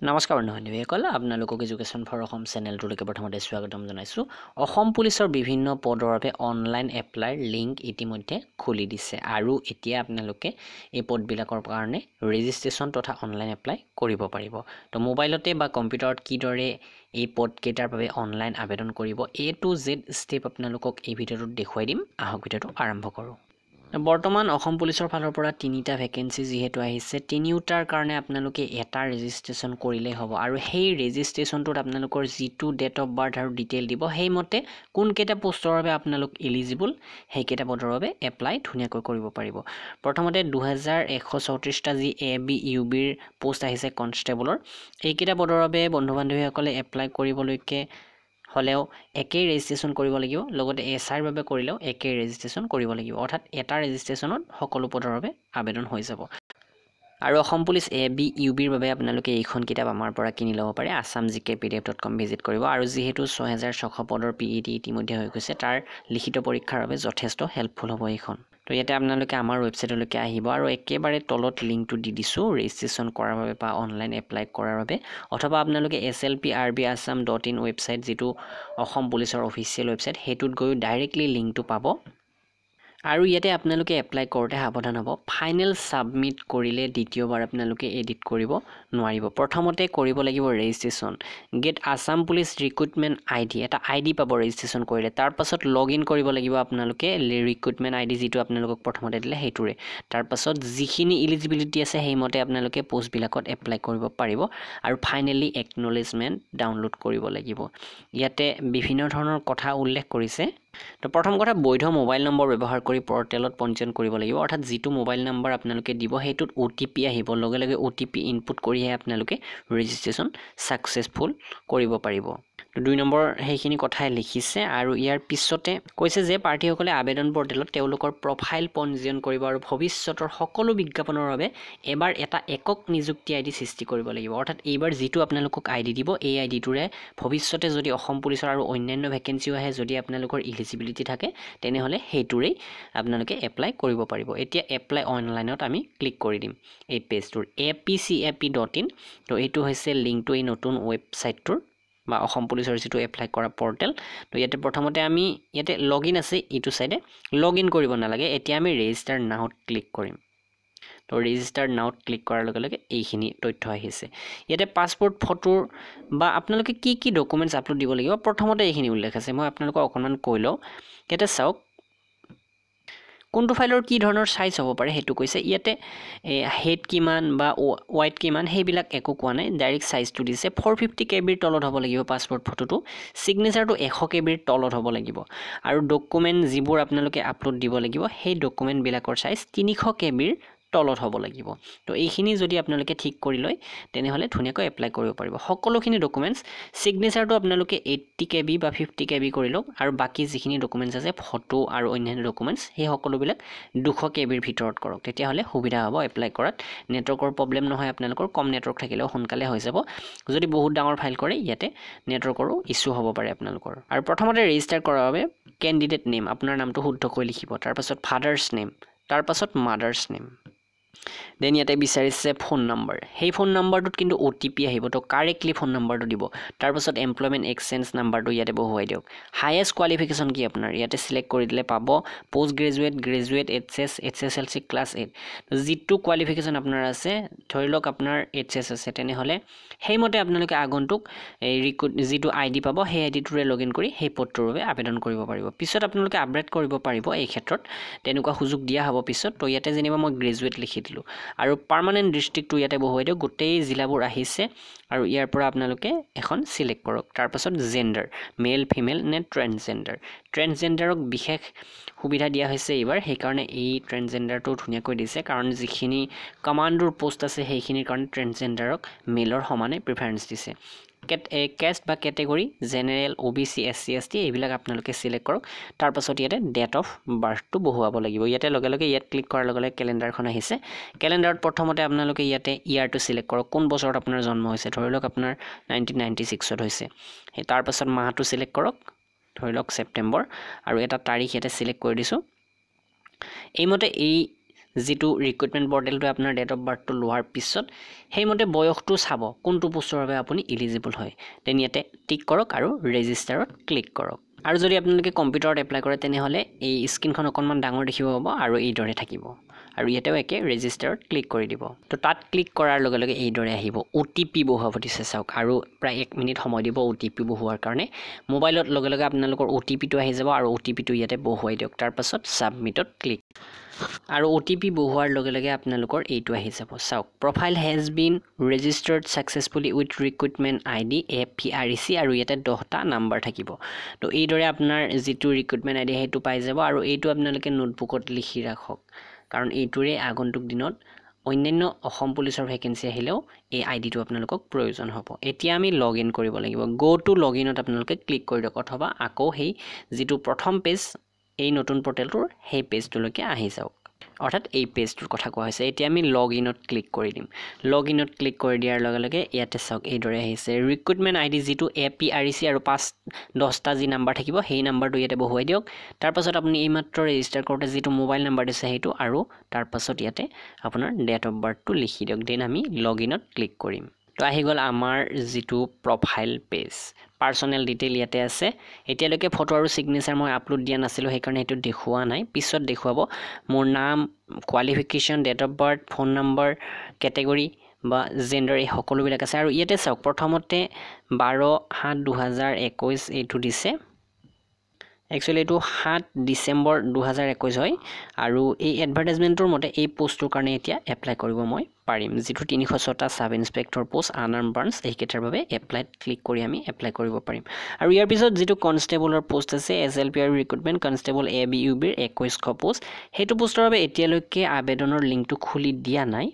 নমস্কাৰ বন্ধুসকল আপোনালোকক এডুকেশ্যন ফৰ অসম চেনেলটোলৈকে প্ৰথমতে স্বাগতম জনাইছোঁ। অসম পুলিচৰ বিভিন্ন পদৰ বাবে অনলাইন এপ্লাইৰ লিংক ইতিমধ্যে খুলি দিছে আৰু এতিয়া আপোনালোকে এই পদবিলাকৰ কাৰণে ৰেজিষ্ট্ৰেশ্যন তথা অনলাইন এপ্লাই কৰিব পাৰিব। তো মোবাইলতে বা কম্পিউটাৰত কিদৰে এই পদকেইটাৰ বাবে অনলাইন আবেদন কৰিব A to Z ষ্টেপ আপোনালোকক এই ভিডিঅ'টোত দেখুৱাই দিম। আহক ভিডিঅ'টো আৰম্ভ কৰোঁ। বৰ্তমান অসম পুলিচৰ ফালৰ পৰা 3টা ভেকেন্সি যেহেতু আহিছে, তিনিওটাৰ কাৰণে আপোনালোকে এটা ৰেজিষ্ট্ৰেশ্যন কৰিলেই হ'ব আৰু সেই ৰেজিষ্ট্ৰেশ্যনটোত আপোনালোকৰ যিটো ডেট অফ বাৰ্থ আৰু ডিটেইল দিব সেইমতে কোনকেইটা পোষ্টৰ বাবে আপোনালোক এলিজিবল সেইকেইটা পদৰ বাবে এপ্লাই ধুনীয়াকৈ কৰিব পাৰিব। প্ৰথমতে 2134টা যি AB UB ৰ পোষ্ট আহিছে কনষ্টেবলৰ, এইকেইটা পদৰ বাবে বন্ধু বান্ধৱীসকলে এপ্লাই কৰিবলৈকে হলেও একেই ৰেজিষ্ট্ৰেশ্যন কৰিব লাগিব, লগতে SR বাবে কৰিলেও একেই ৰেজিষ্ট্ৰেশ্যন কৰিব লাগিব। অৰ্থাৎ এটা ৰেজিষ্ট্ৰেশ্যনত সকলো পদৰ বাবে আবেদন হৈ যাব। আৰু অসম পুলিচ AB UB ৰ বাবে আপোনালোকে এইখন কিতাপ আমাৰ পৰা কিনি ল'ব পাৰে। assamgkpdf.com ভিজিট কৰিব আৰু যিহেতু 6600 পদৰ PET ইতিমধ্যে হৈ গৈছে, তাৰ লিখিত পৰীক্ষাৰ বাবে যথেষ্ট হেল্পফুল হ'ব এইখন। তো ইয়াতে আপোনালোকে আমাৰ ৱেবছাইটলৈকে আহিব আৰু একেবাৰে তলত লিংকটো দি দিছোঁ ৰেজিষ্ট্ৰেশ্যন কৰাৰ বাবে বা অনলাইন এপ্লাই কৰাৰ বাবে, অথবা আপোনালোকে slprbassam.in ৱেবছাইট যিটো অসম পুলিচৰ অফিচিয়েল ৱেবছাইট সেইটোত গৈ ডাইৰেক্টলি লিংকটো পাব। আৰু ইয়াতে আপোনালোকে এপ্লাই কৰোঁতে সাৱধান হ'ব, ফাইনেল ছাবমিট কৰিলে দ্বিতীয়বাৰ আপোনালোকে এডিট কৰিব নোৱাৰিব। প্ৰথমতে কৰিব লাগিব registration, get Assam police recruitment ID, এটা ID পাব ৰেজিষ্ট্ৰেশ্যন কৰিলে। তাৰপাছত লগ ইন কৰিব লাগিব আপোনালোকে ৰিক্ৰুটমেণ্ট ID যিটো আপোনালোকক প্ৰথমতে দিলে সেইটোৰে। তাৰপাছত যিখিনি ইলিজিবিলিটি আছে সেইমতে আপোনালোকে পোষ্টবিলাকত এপ্লাই কৰিব পাৰিব আৰু ফাইনেলি একনলেজমেণ্ট ডাউনলোড কৰিব লাগিব। ইয়াতে বিভিন্ন ধৰণৰ কথা উল্লেখ কৰিছে। তো প্ৰথম কথা, বৈধ মোবাইল নম্বৰ ব্যৱহাৰ কৰি পৰ্টেলত পঞ্জীয়ন কৰিব লাগিব। অৰ্থাৎ যিটো মোবাইল নম্বৰ আপোনালোকে দিব সেইটোত OTP আহিব, লগে লগে OTP ইনপুট কৰিহে আপোনালোকে ৰেজিষ্ট্ৰেশ্যন ছাকচেছফুল কৰিব পাৰিব। 2 নম্বৰ সেইখিনি কথাই লিখিছে আৰু ইয়াৰ পিছতে কৈছে যে প্ৰাৰ্থীসকলে আবেদন পৰ্টেলত তেওঁলোকৰ প্ৰফাইল পঞ্জীয়ন কৰিব আৰু ভৱিষ্যতৰ সকলো বিজ্ঞাপনৰ বাবে এবাৰ এটা একক নিযুক্তি ID সৃষ্টি কৰিব লাগিব। অৰ্থাৎ এইবাৰ যিটো আপোনালোকক ID দিব এই IDটোৰে ভৱিষ্যতে যদি অসম পুলিচৰ আৰু অন্যান্য ভেকেন্সিও আহে, যদি আপোনালোকৰ ইলিজিবিলিটি থাকে তেনেহ'লে সেইটোৰেই আপোনালোকে এপ্লাই কৰিব পাৰিব। এতিয়া এপ্লাই অনলাইনত আমি ক্লিক কৰি দিম এই পেজটোৰ apcap.in। তো এইটো হৈছে লিংকটো এই নতুন ৱেবছাইটটোৰ বা অসম পুলিচৰ যিটো এপ্লাই কৰা পৰ্টেল। তো ইয়াতে প্ৰথমতে আমি ইয়াতে লগ ইন আছে, এইটো চাইডে লগ ইন কৰিব নালাগে। এতিয়া আমি ৰেজিষ্টাৰ নাওত ক্লিক কৰিম। তো ৰেজিষ্টাৰ নাওত ক্লিক কৰাৰ লগে লগে এইখিনি তথ্য আহিছে। ইয়াতে পাছপোৰ্ট ফটোৰ বা আপোনালোকে কি কি ডকুমেণ্টছ আপলোড দিব লাগিব প্ৰথমতে এইখিনি উল্লেখ আছে, মই আপোনালোকক অকণমান কৈ লওঁ। ইয়াতে চাওক কোনটো ফাইলৰ কি ধৰণৰ চাইজ হ'ব পাৰে সেইটো কৈছে। ইয়াতে হেড কিমান বা ৱাইড কিমান সেইবিলাক একো কোৱা নাই, ডাইৰেক্ট চাইজটো দিছে। 450 KB তলত হ'ব লাগিব পাছপোৰ্ট ফটোটো, ছিগনেচাৰটো 100 KB তলত হ'ব লাগিব আৰু ডকুমেণ্ট যিবোৰ আপোনালোকে আপলোড দিব লাগিব সেই ডকুমেণ্টবিলাকৰ চাইজ 300 KB তলত হ'ব লাগিব। তো এইখিনি যদি আপোনালোকে ঠিক কৰি লয় তেনেহ'লে ধুনীয়াকৈ এপ্লাই কৰিব পাৰিব। সকলোখিনি ডকুমেণ্টছ, ছিগনেচাৰটো আপোনালোকে 80 KB বা 50 KB কৰি লওক আৰু বাকী যিখিনি ডকুমেণ্টছ আছে ফটো আৰু অন্যান্য ডকুমেণ্টছ সেই সকলোবিলাক 200 KB ভিতৰত কৰক, তেতিয়াহ'লে সুবিধা হ'ব এপ্লাই কৰাত। নেটৱৰ্কৰ প্ৰব্লেম নহয়, আপোনালোকৰ কম নেটৱৰ্ক থাকিলেও সোনকালে হৈ যাব। যদি বহুত ডাঙৰ ফাইল কৰে ইয়াতে নেটৱৰ্কৰো ইছ্যু হ'ব পাৰে আপোনালোকৰ। আৰু প্ৰথমতে ৰেজিষ্টাৰ কৰাৰ বাবে কেণ্ডিডেট নেম, আপোনাৰ নামটো শুদ্ধকৈ লিখিব, তাৰপাছত ফাদাৰ্ছ নেম, তাৰপাছত মাদাৰ্ছ নেম। দেন ইয়াতে বিচাৰিছে ফোন নম্বৰ, সেই ফোন নম্বৰটোত কিন্তু OTP আহিব, তো কাৰেক্টলি ফোন নম্বৰটো দিব। তাৰপাছত এমপ্লয়মেণ্ট এক্সচেঞ্জ নাম্বাৰটো ইয়াতে বহুৱাই দিয়ক। হায়েষ্ট কোৱালিফিকেশ্যন কি আপোনাৰ ইয়াতে চিলেক্ট কৰি দিলে পাব post graduate, graduate, HS, SSLC class 8। যিটো কোৱালিফিকেশ্যন আপোনাৰ আছে, ধৰি লওক আপোনাৰ HS আছে, তেনেহ'লে সেইমতে আপোনালোকে আগন্তুক এই যিটো ID পাব সেই IDটোৰে লগ ইন কৰি সেই পদটোৰ বাবে আবেদন কৰিব পাৰিব। পিছত আপোনালোকে আপডেট কৰিব পাৰিব, এই ক্ষেত্ৰত তেনেকুৱা সুযোগ দিয়া হ'ব পিছত। তো ইয়াতে যেনিবা মই গ্ৰেজুৱেট লিখি দিলোঁ আৰু পাৰ্মানেণ্ট ডিষ্ট্ৰিক্টটো ইয়াতে বহুৱাই দিয়ক, গোটেই জিলাবোৰ আহিছে আৰু ইয়াৰ পৰা আপোনালোকে এখন চিলেক্ট কৰক। তাৰপাছত জেণ্ডাৰ, মেল ফিমেল নে ট্ৰেন্সজেণ্ডাৰ। ট্ৰেন্সজেণ্ডাৰক বিশেষ সুবিধা দিয়া হৈছে এইবাৰ, সেইকাৰণে এই ট্ৰেন্সজেণ্ডাৰটো ধুনীয়াকৈ দিছে, কাৰণ যিখিনি কমাণ্ডোৰ পোষ্ট আছে সেইখিনিৰ কাৰণে ট্ৰেন্সজেণ্ডাৰক মেলৰ সমানে প্ৰিফাৰেঞ্চ দিছে। কেষ্ট বা category, general, OBC, SC, ST এইবিলাক আপোনালোকে চিলেক্ট কৰক। তাৰপাছত ইয়াতে ডেট অফ বাৰ্থটো বহুৱাব লাগিব। ইয়াতে লগে লগে ইয়াত ক্লিক কৰাৰ লগে লগে কেলেণ্ডাৰখন আহিছে। কেলেণ্ডাৰত প্ৰথমতে আপোনালোকে ইয়াতে ইয়াৰটো চিলেক্ট কৰক, কোন বছৰত আপোনাৰ জন্ম হৈছে। ধৰি লওক আপোনাৰ 1996ত হৈছে, সেই তাৰপাছত মাহটো চিলেক্ট কৰক, ধৰি লওক ছেপ্টেম্বৰ, আৰু এটা তাৰিখ ইয়াতে চিলেক্ট কৰি দিছোঁ। এইমতে এই যেটো ৰিক্ৰুটমেন্ট পৰ্টেলটো আপোনাৰ ডেট অফ বাৰ্থটো লোৱাৰ পিছত হেইমতে বয়সটো চাব কোনটো পোষ্টৰ বাবে আপুনি এলিজিবল হয় দেন ইয়াতে টিক কৰক আৰু ৰেজিষ্টাৰত ক্লিক কৰক আৰু যদি আপোনালোকে কম্পিউটাৰত এপ্লাই কৰে তেনেহলে এই স্ক্ৰিনখন অকনমান ডাঙৰ দেখিব পাব আৰু এই দৰে থাকিব আৰু ইয়াতেও একে ৰেজিষ্টাৰত ক্লিক কৰি দিব তো তাত ক্লিক কৰাৰ লগে লগে এই দৰে আহিব ওটিপি বহুৱাব দিছে চাওক আৰু প্ৰায় 1 মিনিট সময় দিব ওটিপি বহুৱাৰ কাৰণে মোবাইলত লগে লগে আপোনালোকৰ ওটিপিটো আহি যাব আৰু ওটিপিটো ইয়াতে বহুৱাই দিয়ক তাৰ পাছত সাবমিটত ক্লিক আৰু ওটিপি বহুৱাৰ লগে লগে আপোনালোকৰ এইটো আহি যাব চাওক profile has been registered successfully with recruitment ID APRC আৰু ইয়াতে 10টা নাম্বাৰ থাকিব তো এই দৰে আপোনাৰ যেটো ৰিক্ৰুটমেন্ট আইডি হেতু পাই যাব আৰু এইটো আপোনালোকে নোটবুকত লিখি ৰাখক কাৰণ এইটোৰে আগন্তুক দিনত অন্যান্য অসম পুলিচৰ ভ্যাকেন্সি আহিলেও এই আইডিটো আপোনালোকক প্ৰয়োজন হ'ব এতিয়া আমি লগইন কৰিব লাগিব গো টু লগইনত আপোনালোকে ক্লিক কৰি দিয়ক অথবা আকৌ হেই যেটো প্ৰথম পেজ এই নতুন পৰ্টেলটোৰ হেই পেজটোলৈকে আহি যাওক অৰ্থাৎ এই পেজটোৰ কথা কোৱা হৈছে এতিয়া আমি লগইনত ক্লিক কৰি দিম লগইনত ক্লিক কৰি দিয়াৰ লগে লগে ইয়াতে চাওক এই দৰে আহিছে ৰিক্ৰুটমেন্ট আইডি যেটো এপিআৰচি আৰু 10টা যি নাম্বাৰ থাকিব হেই নাম্বাৰটো ইয়াতে বহুৱাই দিয়ক তাৰ পাছত আপুনি এইমাত্ৰ ৰেজিষ্টাৰ কৰোতে যেটো মোবাইল নাম্বাৰ দিছে হেইটো আৰু তাৰ পাছত ইয়াতে আপোনাৰ ডেট অফ বাৰ্থটো লিখি দিয়ক দেন আমি লগইনত ক্লিক কৰিম তো আহি গল আমাৰ যেটো প্ৰফাইল পেজ পাৰ্সোনেল ডিটেইল ইয়াতে আছে এতিয়ালৈকে ফটো আৰু সিগনেচাৰ মই আপলোড দিয়া নাছিলো সেই কাৰণে এটো দেখুৱা নাই পিছত দেখুৱাব মোৰ নাম qualification date of birth phone number category বা জেন্ডাৰ এই সকলো বিলাক আছে আৰু ইয়াতে চাওক প্ৰথমতে 12/7/2021 এইটো দিছে Actually এটো 7 ডিসেম্বৰ 2021 হয় আৰু এই এডভাৰটাইজমেন্টৰ মতে এই পোষ্টৰ কাৰণে এতিয়া এপ্লাই কৰিব মই পাৰিম যেটো 306টা সাব ইন্সপেক্টৰ পোষ্ট আনাৰ্ম ব্ৰাঞ্চ এই কেটাৰ বাবে এপ্লাই ক্লিক কৰি আমি এপ্লাই কৰিব পাৰিম আৰু ইয়াৰ পিছত যেটো কনষ্টেবলৰ পোষ্ট আছে এছএলপিআৰ ৰিক্ৰুটমেন্ট কনষ্টেবল এবিইউবিৰ 2100 পোষ্ট হেতু পোষ্টৰ বাবে এতিয়ালৈকে আবেদনৰ লিংকটো খুলি দিয়া নাই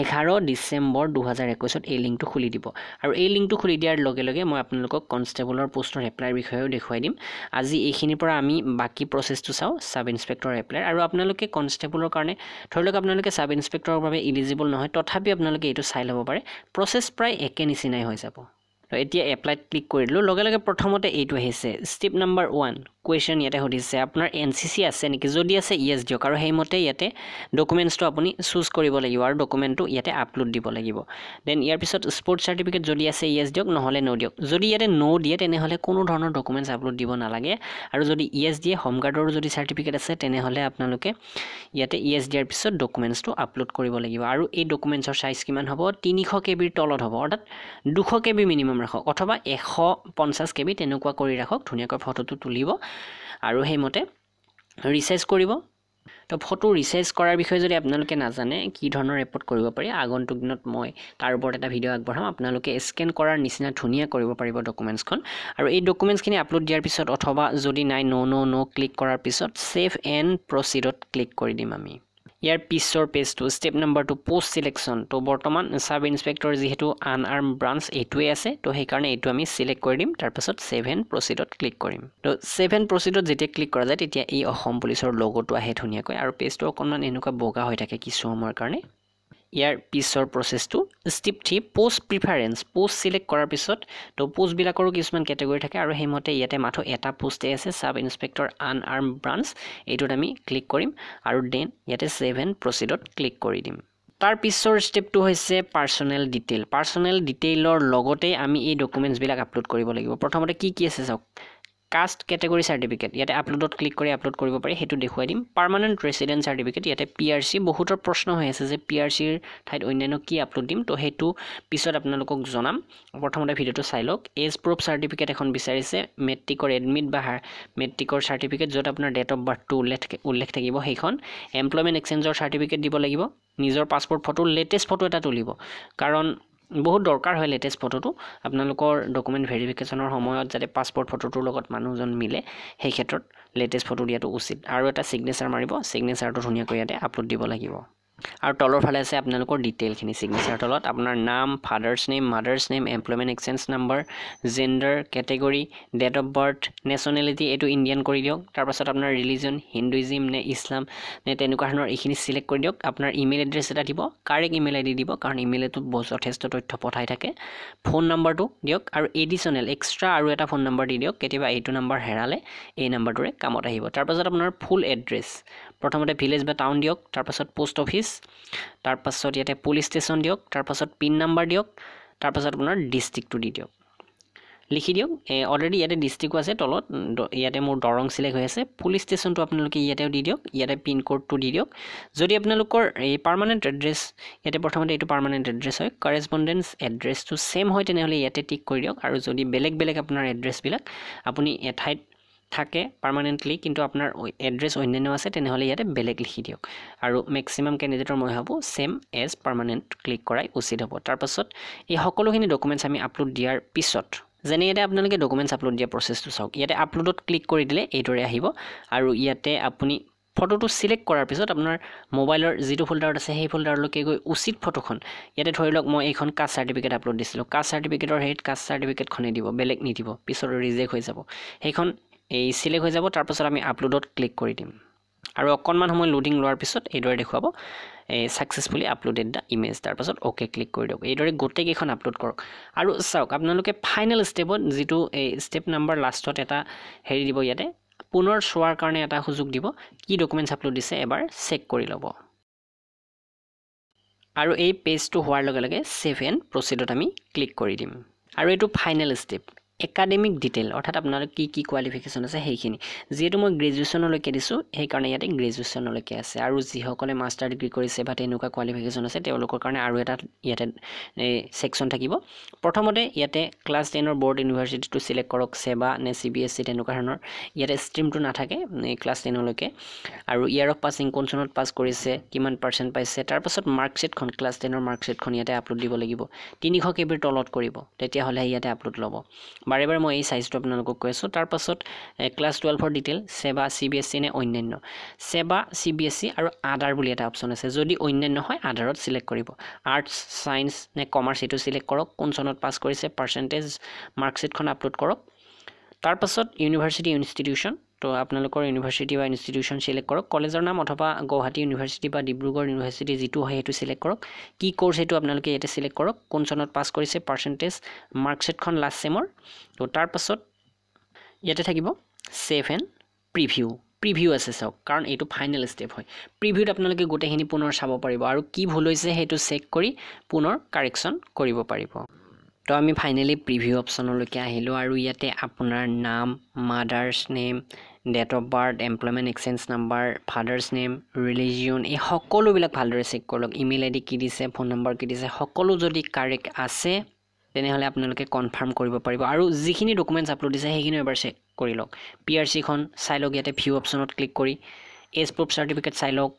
11 ডিসেম্বৰ 2021 এই লিংকটো খুলি দিব আৰু এই লিংকটো খুলি দিয়াৰ লগে লগে মই আপোনালোকক কনষ্টেবলৰ পোষ্টৰ এপ্লাইৰ বিষয়েও দেখুৱাই দিম আজি এইখিনিৰ পৰা আমি বাকি প্ৰসেসটো চাও সাব ইন্সপেক্টৰ এপ্লাই আৰু আপোনালোকে কনষ্টেবলৰ কাৰণে ধৰিলক আপোনালোকে সাব ইন্সপেক্টৰৰ বাবে এলিজিবল নহয় তথাপি আপোনালোকে এইটো চাই ল'ব পাৰে প্ৰসেস প্ৰায় একে নিচিনাই হৈ যাব তো এতিয়া এপ্লাই ক্লিক কৰিলো লগে লগে প্ৰথমতে এইটো আহিছে স্টেপ নাম্বাৰ 1 কোৱেশ্চন ইয়াতে হদিছে আপোনাৰ এনসিসি আছে নেকি যদি আছে ইয়েস দিয়ক আৰু হেইমতে ইয়াতে ডকুমেন্টসটো আপুনি চুজ কৰিব লাগিব আৰু ডকুমেন্টটো ইয়াতে আপলোড দিব লাগিব দেন ইয়াৰ পিছত স্পোৰ্ট সাৰ্টিফিকেট যদি আছে ইয়েস দিয়ক নহলে নো দিয়ক যদি ইয়াতে নো দিয়ে তেনেহলে কোনো ধৰণৰ ডকুমেন্টস আপলোড দিব নালাগে আৰু যদি ইয়েস দিয়ে হোম গাৰ্ডৰ যদি সাৰ্টিফিকেট আছে তেনেহলে আপোনালোকে ইয়াতে ইয়েস দিয়াৰ পিছত ডকুমেন্টসটো আপলোড কৰিব লাগিব আৰু এই ডকুমেন্টসৰ সাইজ কিমান হ'ব 300 কেবিৰ তলত হ'ব অৰ্থাৎ 200 কেবি মিনিমাম ৰাখক অথবা 150 কেবি তেনেকুৱা কৰি ৰাখক ধুনিয়াকৈ ফটোটো তুলিব আৰু হেইমতে ৰিসাইজ কৰিব তো ফটো ৰিসাইজ কৰাৰ বিষয়ে যদি আপোনালোকে নাজানে কি ধৰণৰ ৰিপোৰ্ট কৰিব পাৰি আগন্তুক দিনত মই তাৰ ওপৰত এটা ভিডিও আগবঢ়াম আপোনালোকে স্ক্যান কৰাৰ নিচিনা ধুনিয়া কৰিব পাৰিব ডকুমেন্টসখন আৰু এই ডকুমেন্টসখিনি আপলোড দিয়াৰ পিছত অথবা যদি নাই নো ক্লিক কৰাৰ পিছত সেভ এণ্ড প্ৰসিডত ক্লিক কৰি দিম আমি ইয়াৰ পিছৰ পেজটো স্টেপ নাম্বাৰ 2 পোষ্ট সিলেকশন তো বৰ্তমান সাব ইন্সপেক্টৰ যেহেতু আনআৰ্ম ব্ৰাঞ্চ এইটোৱে আছে তো সেই কাৰণে এইটো আমি সিলেক্ট কৰি দিম তাৰ পাছত সেভ এণ্ড প্ৰসিডত ক্লিক কৰিম তো সেভ এণ্ড প্ৰসিডত যেতিয়া ক্লিক কৰা যায় তেতিয়া এই অসম পুলিচৰ লোগোটো আহে ধুনিয়াকৈ আৰু পেজটো অকনমান এনেকুৱা বগা হৈ থাকে কিছু সময়ৰ কাৰণে ইয়াৰ পিছৰ প্ৰসেসটো step 3 post preference post select কৰাৰ পিছত তো পোষ্ট বিলাকৰো কিছুমান ক্যাটেগৰি থাকে আৰু হেমতে ইয়াতে মাথো এটা পোষ্টে আছে সাব ইন্সপেক্টৰ আনআৰ্ম ব্ৰাঞ্চ এইটোত আমি ক্লিক কৰিম আৰু দেন ইয়াতে সেভ এণ্ড প্ৰসিডত ক্লিক কৰি দিম তাৰ পিছৰ স্টেপটো হৈছে পাৰ্সোনেল ডিটেইলৰ লগতে আমি এই ডকুমেন্টস বিলাক আপলোড কৰিব লাগিব প্ৰথমতে কি আছে চাওক কাষ্ট ক্যাটেগৰি সাৰ্টিফিকেট ইয়াতে আপলোডত ক্লিক কৰি আপলোড কৰিব পাৰি হেতু দেখুৱাই দিম পাৰ্মানেন্ট ৰেসিডেন্ট সাৰ্টিফিকেট ইয়াতে পিআৰসি বহুতৰ প্ৰশ্ন হৈ আছে যে পিআৰসিৰ ঠাইত অন্যান্য কি আপলোড দিম তো হেতু পিছত আপোনালোকক জনাম প্ৰথমতে ভিডিওটো চাই লওক এজ প্ৰুফ সাৰ্টিফিকেট এখন বিচাৰিছে মেট্ৰিকৰ এডমিট বা মেট্ৰিকৰ সাৰ্টিফিকেট যত আপোনাৰ ডেট অফ বাৰ্থটো উল্লেখ থাকিব সেইখন এমপ্লয়মেন্ট এক্সচেঞ্জৰ সাৰ্টিফিকেট দিব লাগিব নিজৰ পাসপোৰ্ট ফটো লেটেষ্ট ফটো এটা তুলিব কাৰণ বহুত দৰকাৰ হয় লেটেষ্ট ফটোটো আপোনালোকৰ ডকুমেন্ট ভেৰিফিকেশনৰ সময়ত যাতে পাসপোৰ্ট ফটোটোৰ লগত মানুহজন মিলে সেই ক্ষেত্ৰত লেটেষ্ট ফটো দিয়াটো উচিত আৰু এটা সিগনেচাৰ মাৰিব সিগনেচাৰটো ধুনিয়াকৈ ইয়াতে আপলোড দিব লাগিব আৰু তলৰ ফালে আছে আপোনালোকৰ ডিটেইলখিনি সিগনেচাৰ তলত আপোনাৰ নাম father's name mother's name employment exchange number gender category date of birth nationality এটো ইণ্ডিয়ান কৰি দিয়ক তাৰ পাছত আপোনাৰ ৰিলিজন হিন্দুইজম নে ইছলাম নে তেনেকুৱা ধৰণৰ এইখিনি সিলেক্ট কৰি দিয়ক আপোনাৰ ইমেইল এড্ৰেছ এটা দিব কাৰেক্ট ইমেইল আইডি দিব কাৰণ ইমেইলটো যথেষ্ট তথ্য পঠাই থাকে ফোন নাম্বাৰটো দিয়ক আৰু এডিশনাল এক্সট্ৰা আৰু এটা ফোন নাম্বাৰ দি দিয়ক কেতিয়াবা এইটো নাম্বাৰ হেৰালে এই নাম্বাৰটোৰে কামত আহিব তাৰ পাছত আপোনাৰ ফুল এড্ৰেছ প্ৰথমতে ভিলেজ বা টাউন দিয়ক তাৰ পাছত পোষ্ট অফিস তাৰ পাছত ইয়াতে পুলিশ ষ্টেচন দিয়ক তাৰ পাছত পিন নাম্বাৰ দিয়ক তাৰ পাছত আপোনাৰ ডিস্ট্ৰিক্টটো দি দিয়ক লিখি দিয়ক অলৰেডি ইয়াতে ডিস্ট্ৰিক্ট আছে তলত ইয়াতে মোৰ দৰং সিলেক্ট হৈ আছে পুলিশ ষ্টেচনটো আপোনালোকে ইয়াতেও দি দিয়ক ইয়াতে পিন কোডটো দি দিয়ক যদি আপোনালোকৰ এই পাৰ্মানেন্ট এড্ৰেছ ইয়াতে প্ৰথমতে এইটো পাৰ্মানেন্ট এড্ৰেছ হয় কৰেসপন্ডেন্স এড্ৰেছটো সেম হয় তেনেহলে ইয়াতে টিক কৰি দিয়ক আৰু যদি বেলেগ বেলেগ আপোনাৰ এড্ৰেছ বিলাক আপুনি এঠাইত থাকে পাৰ্মানেন্টলি কিন্তু আপনাৰ এড্ৰেস অন্যান্য আছে তেনেহলে ইয়াতে বেলেগ লিখি দিয়ক আৰু ম্যাক্সিমাম ক্যান্ডিডেটৰ মই ভাবো সেম এজ পাৰ্মানেন্ট ক্লিক কৰাই উচিত হ'ব তাৰ পাছত এই সকলোখিনি ডকুমেন্টস আমি আপলোড দিয়াৰ পিছত যেনে ইয়াতে আপোনালোকে ডকুমেন্টস আপলোড দিয়া প্ৰসেসটো চাওক ইয়াতে আপলোডত ক্লিক কৰি দিলে এইদৰে আহিব আৰু ইয়াতে আপুনি ফটোটো সিলেক্ট কৰাৰ পিছত আপোনাৰ মোবাইলৰ যেটো ফোল্ডাৰত আছে সেই ফোল্ডাৰলৈকে গৈ উচিত ফটোখন ইয়াতে ধৰি লওক মই এইখন কাষ্ট সাৰ্টিফিকেট আপলোড দিছিলো কাষ্ট সাৰ্টিফিকেটৰ হেড কাষ্ট সাৰ্টিফিকেট খনে দিব বেলেগ নিদিব পিছত ৰিজেক্ট হৈ যাব সেইখন এই সিলেক্ট হৈ যাব তাৰ পাছত আমি আপলোডত ক্লিক কৰি দিম আৰু অকনমান সময় লোডিং লোৱাৰ পিছত এইদৰে দেখুৱাব সাকসেসফুলি আপলোডেড দা ইমেজ তাৰ পাছত ওকে ক্লিক কৰি দিয়ক এইদৰে গোটেই কেইখন আপলোড কৰক আৰু চাওক আপোনালোকে ফাইনাল ষ্টেপত যেটো এই ষ্টেপ নাম্বাৰ লাষ্টত এটা হেৰি দিব ইয়াতে পুনৰ চোৱাৰ কাৰণে এটা সুযোগ দিব কি ডকুমেন্টস আপলোড দিছে এবাৰ চেক কৰি ল'ব আৰু এই পেজটো হোৱাৰ লগে লগে সেভ এণ্ড প্ৰসিডত আমি ক্লিক কৰি দিম আৰু এটো ফাইনাল ষ্টেপ একাডেমিক ডিটেইল অৰ্থাৎ আপোনাৰ কি কোৱালিফিকেশন আছে সেইখিনি যেটো মই গ্ৰেজুৱেচনলৈকে দিছো সেই কাৰণে ইয়াতে গ্ৰেজুৱেচনলৈকে আছে আৰু যিসকলে মাষ্টাৰ ডিগ্ৰী কৰিছে বা তেনেকুৱা কোৱালিফিকেশন আছে তেওঁলোকৰ কাৰণে আৰু এটা ইয়াতে সেকশন থাকিব প্ৰথমতে ইয়াতে ক্লাছ 10 ৰ বৰ্ড ইউনিভাৰ্সিটিটো সিলেক্ট কৰক সেবা নে সিবিএসই তেনেকুৱা ধৰণৰ ইয়াতে স্ট্ৰীমটো নাথাকে ক্লাছ 10 লৈকে আৰু ইয়াৰ অফ পাছিং কোন চনত পাস কৰিছে কিমান পাৰ্সেন্ট পাইছে তাৰ পাছত মাৰ্কশিটখন ক্লাছ 10 ৰ মাৰ্কশিটখন ইয়াতে আপলোড দিব লাগিব 300 কেবিৰ তলত কৰিব তেতিয়া হলে ইয়াতে আপলোড ল'ব বাৰে বাৰে মই এই সাইজটো আপোনালোকক কৈ আছো তাৰ পাছত ক্লাছ 12 ৰ ডিটেইল সেবা সিবিএসই নে অন্যান্য সেবা সিবিএসই আৰু আদাৰ বুলি এটা অপচন আছে যদি অন্যান্য হয় আদাৰত সিলেক্ট কৰিব আৰ্টস সায়েন্স নে কমাৰ্চ এটো সিলেক্ট কৰক কোন চনত পাস কৰিছে পাৰ্সেন্টেজ মাৰ্কশিটখন আপলোড কৰক তাৰ পাছত ইউনিভাৰ্সিটি ইনষ্টিটিউশন তো আপোনালোকৰ ইউনিভাৰ্সিটি বা ইনষ্টিটিউশন সিলেক্ট কৰক কলেজৰ নাম অথবা গুৱাহাটী ইউনিভাৰ্সিটি বা ডিব্ৰুগড় ইউনিভাৰ্সিটি যেটো হয় হেতু সিলেক্ট কৰক কি কোৰ্স হেতু আপোনালোকে ইয়াতে সিলেক্ট কৰক কোন চনত পাস কৰিছে পাৰ্সেন্টেজ মাৰ্কশিটখন লাষ্ট সেমৰ তো তাৰ পাছত ইয়াতে থাকিব সেভ এণ্ড প্ৰিভিউ আছে চাওক কাৰণ এইটো ফাইনাল ষ্টেপ হয় প্ৰিভিউত আপোনালোকে গোটেইখিনি পুনৰ চাব পাৰিব আৰু কি ভুল হৈছে হেতু চেক কৰি পুনৰ কাৰেকচন কৰিব পাৰিব তো আমি ফাইনালি প্ৰিভিউ অপচনলৈকে আহিলো আৰু ইয়াতে আপোনাৰ নাম mother's name date of birth employment exchange number father's name religion এই সকলোবিলাক ভালদৰে চেক কৰক ইমেইল আইডি কি দিছে ফোন নাম্বাৰ কি দিছে সকলো যদি কাৰেক্ট আছে তেনেহলে আপোনালোকে কনফাৰ্ম কৰিব পাৰিব আৰু যিখিনি ডকুমেন্টস আপলোড দিছে সেইখিনি এবাৰ চেক কৰি লওক পিআৰসি খন চাই লওক ইয়াতে ভিউ অপচনত ক্লিক কৰি এজ প্ৰুফ সাৰ্টিফিকেট চাই লওক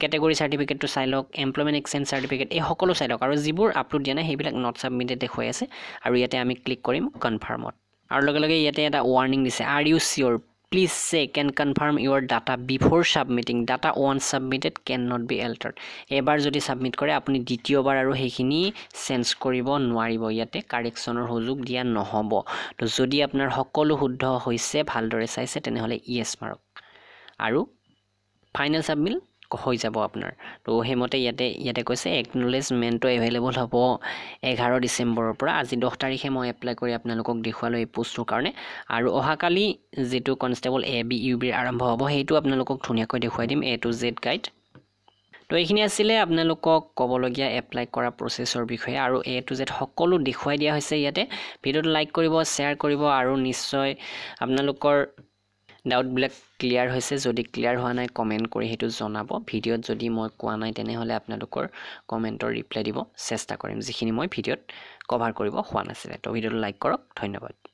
কেটেগৰী সাৰ্টিফিকেটটো চাই লওক এমপ্লয়মেন্ট এক্সচেঞ্জ সাৰ্টিফিকেট এই সকলো চাই লওক আৰু যিবোৰ আপলোড দিয়া নাই সেইবিলাক নট সাবমিটেড দেখুৱাই আছে আৰু ইয়াতে আমি ক্লিক কৰিম কনফাৰ্মত আৰু লগে লগে ইয়াতে এটা ৱাৰ্নিং দিছে are you sure please check and confirm your data before submitting data once submitted can not be altered এবাৰ যদি সাবমিট কৰে আপুনি দ্বিতীয়বাৰ আৰু সেইখিনি চেঞ্জ কৰিব নোৱাৰিব ইয়াতে কাৰেকচনৰ সুযোগ দিয়া নহব তো যদি আপোনাৰ সকলো শুদ্ধ হৈছে ভালদৰে চাইছে তেনেহলে ইয়েস মাৰক আৰু ফাইনাল সাবমিট হৈ যাব আপোনাৰ তো হেমতে ইয়াতে কৈছে একনলেজমেন্টটো এভেইলেবল হ'ব 11 ডিসেম্বৰৰ পৰা আজি 10 তাৰিখে মই এপ্লাই কৰি আপোনালোকক দেখুৱালো এই পোষ্টৰ কাৰণে আৰু অহাকালি যেটো কনষ্টেবল এবিইউবি আৰম্ভ হ'ব হেতু আপোনালোকক ধুনিয়াকৈ দেখুৱাই দিম এ টু জেড গাইড তো এইখিনি আছিল আপোনালোকক কবলগীয়া এপ্লাই কৰা প্ৰসেছৰ বিষয়ে আৰু এ টু জেড সকলো দেখুৱাই দিয়া হৈছে ইয়াতে ভিডিওটো লাইক কৰিব শেয়াৰ কৰিব আৰু নিশ্চয় আপোনালোকৰ ডাউট ব্ল্যাক ক্লিয়াৰ হৈছে যদি ক্লিয়াৰ হোৱা নাই কমেন্ট কৰি হেতু জনাব ভিডিওত যদি মই কোৱা নাই তেনেহলে আপোনালোকৰ কমেন্টৰ ৰিপ্লাই দিব চেষ্টা কৰিম যিখিনি মই ভিডিওত কভাৰ কৰিব হোৱা নাছিল তো ভিডিওটো লাইক কৰক ধন্যবাদ